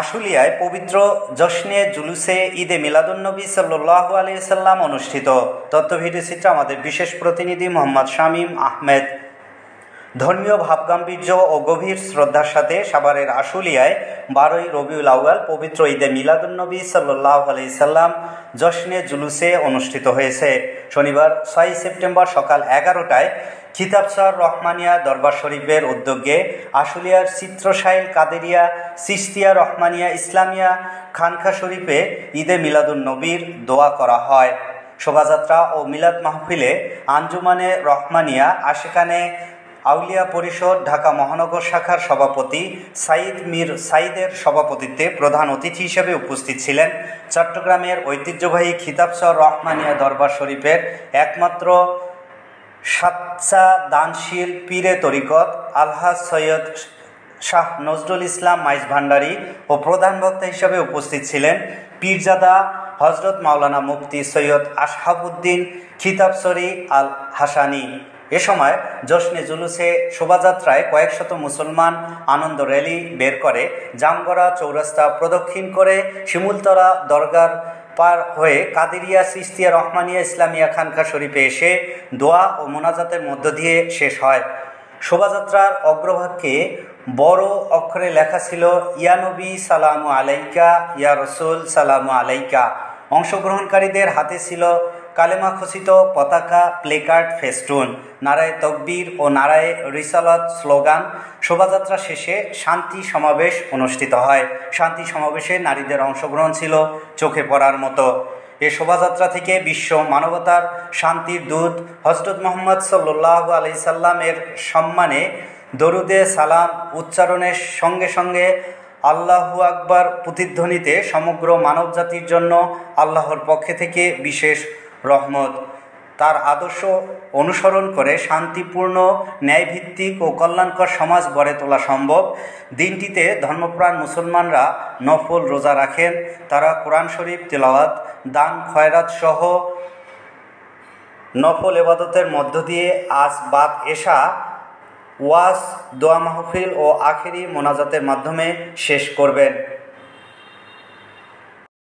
আশুলিয়ায় পবিত্র জশ্নে জুলুসে ঈদে মিলাদুন্নবী সাল্লাল্লাহু আলাইহি সাল্লাম অনুষ্ঠিত। তথ্য ভিডিও চিত্র আমাদের বিশেষ প্রতিনিধি মোহাম্মদ শামীম আহমেদ। ধর্মীয় ভাবগাম্ভীর্য ও গভীর শ্রদ্ধার সাথে সাভারের আশুলিয়ায় 12ই রবিউল আউয়াল পবিত্র ঈদে মিলাদুন্নবী সাল্লাল্লাহু আলাইহি সাল্লাম জশ্নে জুলুসে অনুষ্ঠিত হয়েছে। শনিবার 6 সেপ্টেম্বর সকাল 11টায় খিতাবসার রহমানিয়া দরবার শরীফের উদ্যোগে আশুলিয়ার চিত্রশাইল কাদেরিয়া চিশতিয়া রহমানিয়া ইসলামিয়া খানকা শরীফে ঈদে মিলাদুন্নবীর দোয়া করা হয়। শোভাযাত্রা ও মিলাদ মাহফিলে আঞ্জুমানে রহমানিয়া আশিকানে আউলিয়া পরিষদ ঢাকা মহানগর শাখার সভাপতি সাইদ মীর সাইদের সভাপতিত্বে প্রধান অতিথি হিসেবে উপস্থিত ছিলেন চট্টগ্রামের ঐতিহ্যবাহী খিতাবসার রহমানিয়া দরবার শরীফের একমাত্র সাচ্চা দানশীল পীরে তরিকত আলহাজ সৈয়দ শাহ নজরুল ইসলাম মাইজ ভান্ডারী ও প্রধান বক্তা হিসেবে উপস্থিত ছিলেন পীরজাদা হজরত মাওলানা মুফতি সৈয়দ আশহাবুদ্দিন খিতাবসরি আল হাসানি। এ সময় জশ্নে জুলুসে শোভাযাত্রায় কয়েকশত মুসলমান আনন্দ র্যালি বের করে জামগড়া চৌরাস্তা প্রদক্ষিণ করে শিমুলতলা দরগার পার হয়ে কাদেরিয়া চিশতিয়া রহমানিয়া ইসলামিয়া খানকা শরীফে এসে দোয়া ও মোনাজাতের মধ্য দিয়ে শেষ হয়। শোভাযাত্রার অগ্রভাগে বড় অক্ষরে লেখা ছিল ইয়া নবী সালামু আলাইকা, ইয়া রসুল সালামু আলাইকা। অংশগ্রহণকারীদের হাতে ছিল কালেমা খচিত পতাকা, প্লেকার্ড, ফেস্টুন, নারায়ে তকবীর ও নারায়ে রিসালাত স্লোগান। শোভাযাত্রা শেষে শান্তি সমাবেশ অনুষ্ঠিত হয়। শান্তি সমাবেশে নারীদের অংশগ্রহণ ছিল চোখে পড়ার মতো। এ শোভাযাত্রা থেকে বিশ্ব মানবতার শান্তির দূত হজরত মুহাম্মদ সাল্লাল্লাহু আলাইহি সাল্লামের সম্মানে দরুদে সালাম উচ্চারণের সঙ্গে সঙ্গে আল্লাহু আকবার প্রতিধ্বনিতে সমগ্র মানবজাতির জন্য আল্লাহর পক্ষে থেকে বিশেষ রহমত। তার আদর্শ অনুসরণ করে শান্তিপূর্ণ, ন্যায়ভিত্তিক ও কল্যাণকর সমাজ গড়ে তোলা সম্ভব। দিনটিতে ধর্মপ্রাণ মুসলমানরা নফল রোজা রাখেন। তারা কোরআন শরীফ তিলাওয়াত, দান খয়রাত সহ নফল ইবাদতের মধ্য দিয়ে আজ বাদ এশা ওয়াজ, দোয়া মাহফিল ও আখেরি মোনাজাতের মাধ্যমে শেষ করবেন।